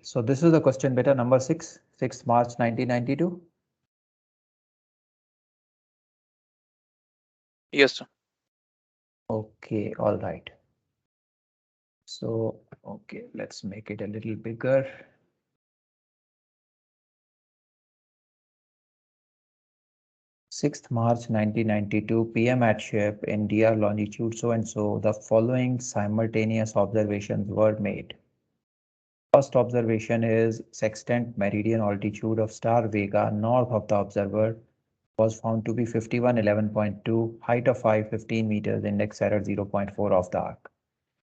so this is the question beta number 6, 6th March 1992. Yes, sir. Okay, all right. So, okay, let's make it a little bigger. 6th March 1992 PM at ship in DR longitude so and so, the following simultaneous observations were made. First observation is sextant meridian altitude of star Vega north of the observer was found to be 5111.2, height of 515 meters, index error 0.4 of the arc.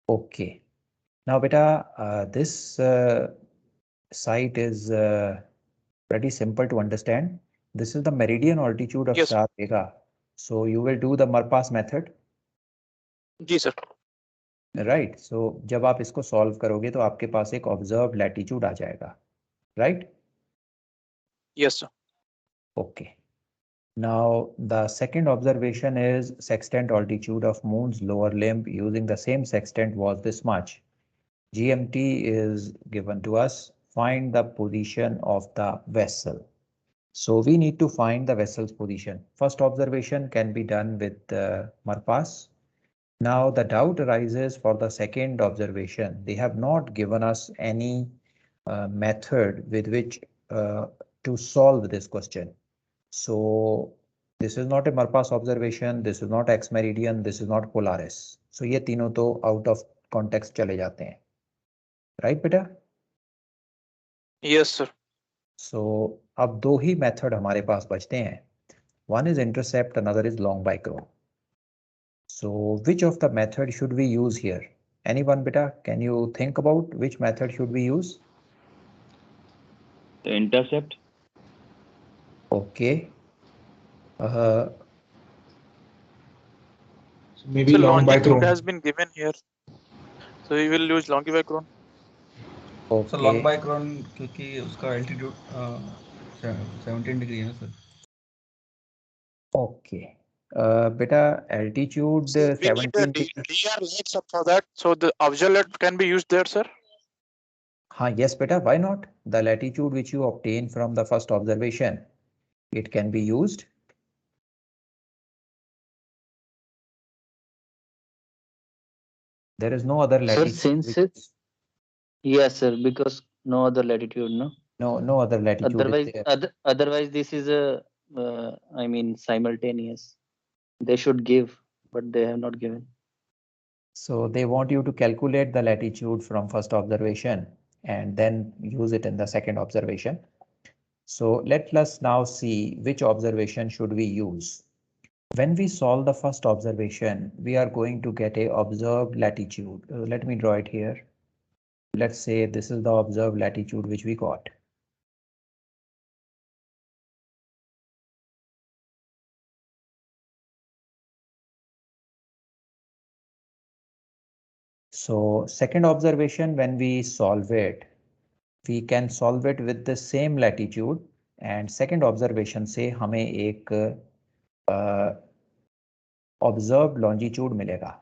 Okay. Now, beta, this site is pretty simple to understand. This is the meridian altitude of Yes, star Vega. So you will do the Marpas method. जी sir. Right so जब आप इसको solve करोगे तो आपके पास एक observe latitude आ जाएगा, right? Yes, sir. Okay. Now the second observation is sextant altitude of moon's lower limb using the same sextant was this much. GMT is given to us. Find the position of the vessel. So we need to find the vessel's position. First observation can be done with Marpas. Now the doubt arises for the second observation. They have not given us any method with which to solve this question. So this is not a Marpas observation, this is not X meridian, this is not Polaris. So ये तीनों तो out of context चले जाते हैं, right बेटा? Yes, sir. So अब दो ही method हमारे पास बचते हैं. One is intercept, another is long by chrome. So which of the method should we use here? Anyone beta, can you think about which method should we use? The intercept. Okay. Maybe So long by longitude chrome. has been given here. So we will use longibicron. Okay. So long by cron क्योंकि उसका altitude 17 degree है sir. Okay. Beta altitude We need 17 a DR lights up for that. So the observer can be used there, sir. Yes, beta, why not? The latitude which you obtain from the first observation, it can be used. There is no other latitude. Sir, since it, yes, sir, because no other latitude, no. No other latitude. Otherwise, this is a, I mean, simultaneous. They should give, but they have not given. So they want you to calculate the latitude from first observation and then use it in the second observation. So let us now see which observation should we use. When we solve the first observation, we are going to get a observed latitude. Let me draw it here. Let's say this is the observed latitude which we got. So second observation, when we solve it, we can solve it with the same latitude, and second observation से हमें एक observed longitude मिलेगा.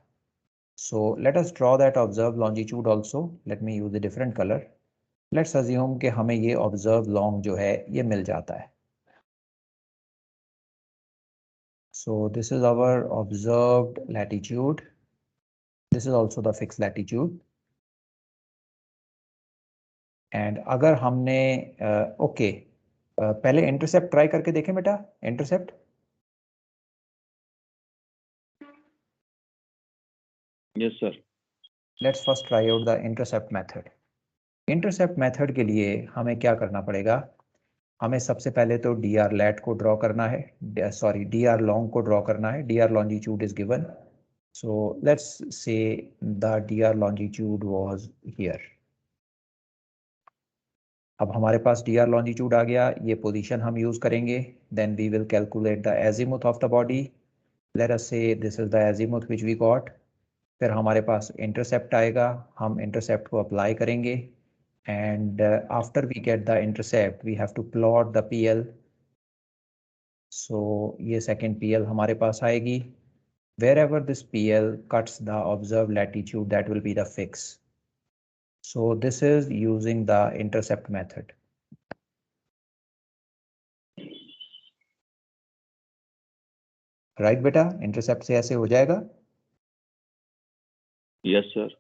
So let us draw that observed longitude also. Let me use a different color. Let's assume कि हमें ये observed long जो है ये मिल जाता है. So this is our observed latitude. This is also the fixed latitude. And अगर हमने okay, पहले intercept try करके देखें बेटा, intercept. Yes, sir. Let's first try out the intercept method. Intercept method के लिए हमें क्या करना पड़ेगा? हमें सबसे पहले तो dr lat को ड्रॉ करना है, सॉरी dr long को ड्रॉ करना है. dr longitude is given. So let's say the dr longitude was here. अब हमारे पास dr longitude आ गया, ये पोजीशन हम यूज करेंगे. Then we will calculate the azimuth of the body. Let us say this is the azimuth which we got. फिर हमारे पास intercept आएगा, हम इंटरसेप्ट को अप्लाई करेंगे, and after we get the intercept we have to plot the PL. So ये second PL हमारे पास आएगी. Wherever this PL cuts the observe latitude that will be the fix. So this is using the intercept method. Right बेटा, intercept से ऐसे हो जाएगा. Yes sir. Sir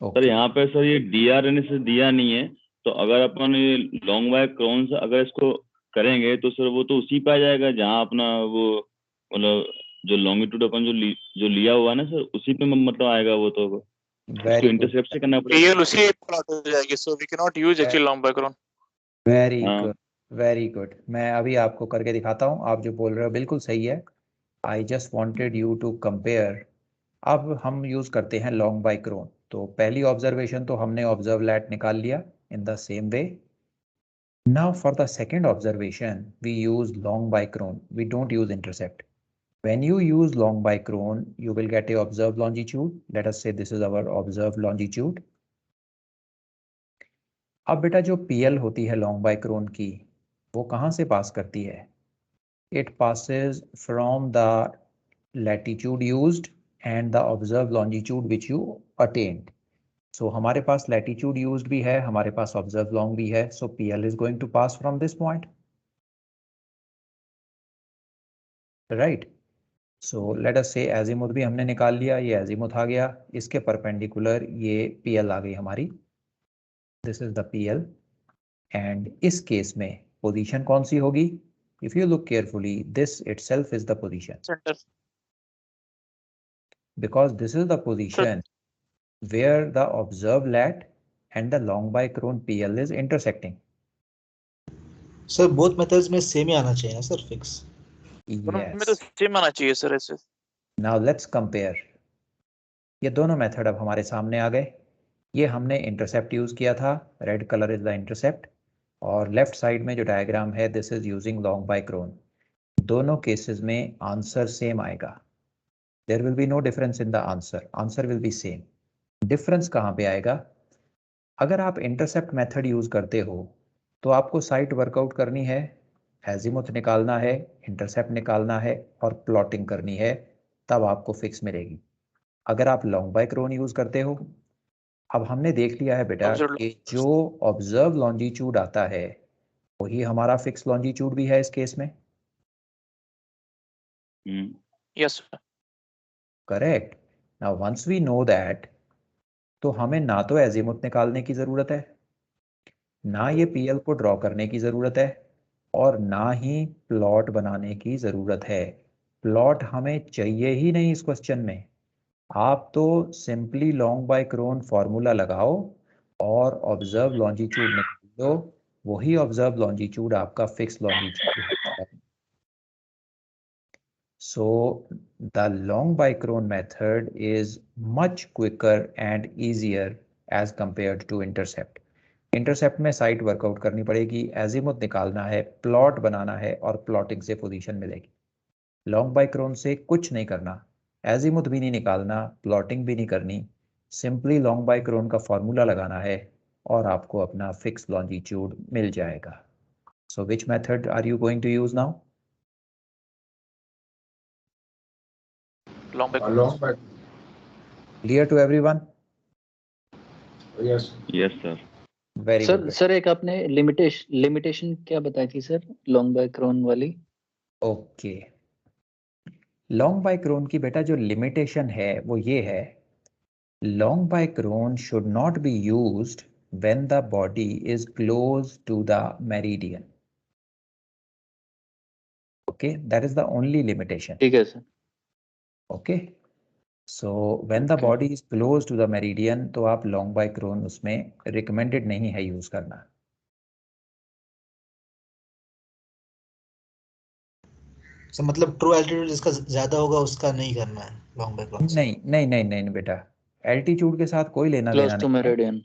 Okay. यहाँ पे सर ये DRNA दिया नहीं है, तो अगर अपन ये लॉन्ग बाय क्रोन से अगर इसको करेंगे तो सर वो तो उसी पे आ जाएगा जहाँ अपना वो मतलब जो लॉन्गिट्यूड अपन जो लिया हुआ है ना सर, उसी पे मतलब आएगा वो तो. Very good. इंटरसेप्ट से करना पड़ेगा. PL उसी प्लॉट हो जाएगी, so we cannot use actually long background. Very हाँ. good. Very good. मैं अभी आपको करके दिखाता हूँ. आप जो बोल रहे हो बिल्कुल सही है. I just wanted you to compare. अब हम यूज करते हैं लॉन्ग बाय क्रोन. तो पहली ऑब्जर्वेशन तो हमने ऑब्जर्व लैट निकाल लिया in the same way. Now for the second observation we use long by chron. We don't use intercept. When you use long by Cron, you will get a observed longitude. Let us say this is our observed longitude. अब बेटा जो PL होती है long by Cron की, वो कहाँ से पास करती है? It passes from the latitude used and the observed longitude which you attained. So हमारे पास latitude used भी है, हमारे पास observed long भी है. So PL is going to pass from this point. Right? So let us say azimuth भी हमने निकाल लिया, ये azimuth आ गया, इसके परपेंडिकुलर ये PL आ गई हमारी. This is the PL and इस केस में पोजीशन कौन सी होगी? If you look carefully, this itself is the position Center. because this is the position where the observed lat and the long by Cron PL is intersecting. Sir both methods में same ही आना चाहिए ना sir fix. दोनों में तो Yes. Same आना चाहिए sir ऐसे. Now let's compare. ये दोनों मेथड अब हमारे सामने आ गए. ये हमने इंटरसेप्ट यूज किया था. Red colour is the intercept और लेफ्ट साइड में जो डायग्राम है this is using long by chron. दोनों केसेस में आंसर सेम आएगा. There will be no difference in the answer. Answer will be same. Difference कहाँ पे आएगा? अगर आप इंटरसेप्ट मेथड यूज करते हो तो आपको साइट वर्कआउट करनी है, एजीमुथ निकालना है, इंटरसेप्ट निकालना है और प्लॉटिंग करनी है, तब आपको फिक्स मिलेगी. अगर आप लॉन्ग बाय क्रोन यूज करते हो, अब हमने देख लिया है बेटा Observed कि जो ऑब्जर्व लॉन्जिट्यूड आता है वही हमारा फिक्स लॉन्जिट्यूड भी है इस केस में. Yes sir. Correct. Now once we know that, तो हमें ना तो एजीमुथ निकालने की जरूरत है, ना ये PL को ड्रॉ करने की जरूरत है और ना ही प्लॉट बनाने की जरूरत है. प्लॉट हमें चाहिए ही नहीं इस क्वेश्चन में. आप तो simply long by chron formula लगाओ और ऑब्जर्व लॉन्जिट्यूड निकाल लो. वही ऑब्जर्व लॉन्जिट्यूड आपका फिक्स लॉन्जिट्यूड है. So the long by Cron method is much quicker and easier as compared to intercept. Intercept में साइट वर्कआउट करनी पड़ेगी, एजीमुथ निकालना है, प्लॉट बनाना है और प्लॉटिंग से पोजीशन मिलेगी. लॉन्ग बाय क्रोन से कुछ नहीं करना, एजीमुथ भी नहीं निकालना, प्लॉटिंग भी नहीं करनी. सिंपली लॉन्ग बाय क्रोन का फॉर्मूला लगाना है और आपको अपना फिक्स लॉन्जिट्यूड मिल जाएगा. So which method are you going to use now? Long back. Long back. Clear to everyone? Yes. Yes sir. Very sir good. Sir एक आपने लिमिटेशन क्या बताई थी सर लॉन्ग बाय क्रोन वाली? ओके. लॉन्ग बाय क्रोन की बेटा जो limitation है वो ये है, long by chron should not be used when the body is close to the meridian. Okay, that is the only limitation. ठीक है sir. Okay, so when the Okay. Body is close to the meridian तो आप long by chron उसमें recommended नहीं है use करना. Sir मतलब true altitude जिसका ज्यादा होगा उसका नहीं करना है लॉन्ग बाय क्रोन. नहीं नहीं नहीं नहीं बेटा, एल्टीट्यूड के साथ कोई लेना क्लोज देना टू नहीं है. मेरिडियन.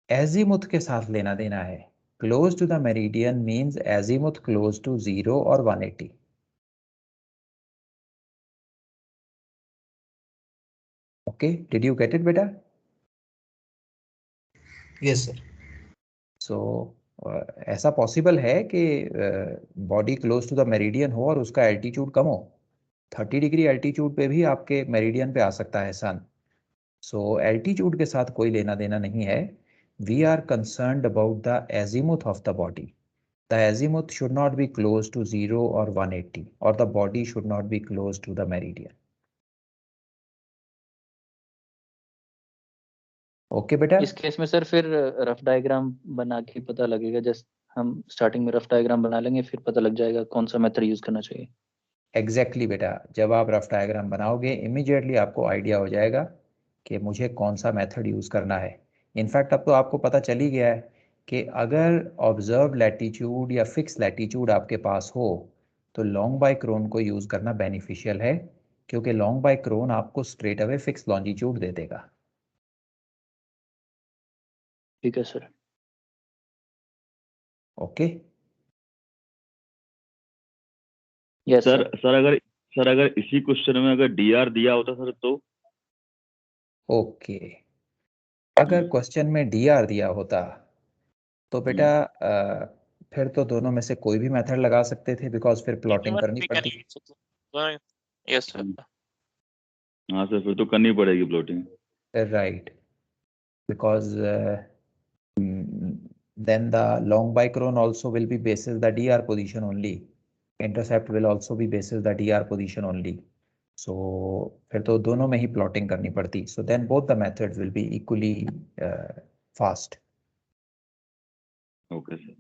एजीमुथ के साथ लेना देना है. Close to the meridian means azimuth close to 0 और 180. Okay, did you get it बेटा? Yes sir. सो ऐसा पॉसिबल है कि body close to the meridian हो और उसका एल्टीट्यूड कम हो. 30 डिग्री एल्टीट्यूड पे भी आपके मेरिडियन पे आ सकता है सन. सो एल्टीट्यूड के साथ कोई लेना देना नहीं है. We are concerned about the azimuth of the body. The azimuth should not be close to 0 or 180, or the body should not be close to the meridian. Okay, बेटा? इस केस में सर फिर रफ डायग्राम बना के पता लगेगा. Just हम starting में रफ डायग्राम बना लेंगे, फिर पता लग जाएगा कौन सा मेथड यूज करना चाहिए. एग्जैक्टली बेटा, जब आप रफ डायग्राम बनाओगे इमीडिएटली आपको आइडिया हो जाएगा कि मुझे कौन सा मेथड यूज करना है. इनफैक्ट अब तो आपको पता चल ही गया है कि अगर ऑब्जर्व लैटीट्यूड या फिक्स लैटीट्यूड आपके पास हो तो लॉन्ग बाय क्रोन को यूज करना बेनिफिशियल है, क्योंकि लॉन्ग बाय क्रोन आपको स्ट्रेट अवे फिक्स लॉन्जिट्यूड दे देगा. ठीक है सर. ओके यस सर अगर इसी क्वेश्चन में अगर डीआर दिया होता सर तो ओके. अगर क्वेश्चन में डीआर दिया होता तो बेटा फिर तो दोनों में से कोई भी मेथड लगा सकते थे, बिकॉज फिर प्लॉटिंग करनी पड़ती. Yes sir. हाँ सर, फिर तो करनी पड़ेगी plotting. Right, because then the long bicron also will be basis the dr position only. Intercept will also be basis the dr position only. So फिर तो दोनों में ही प्लॉटिंग करनी पड़ती. So then both the methods will be equally fast. Okay sir.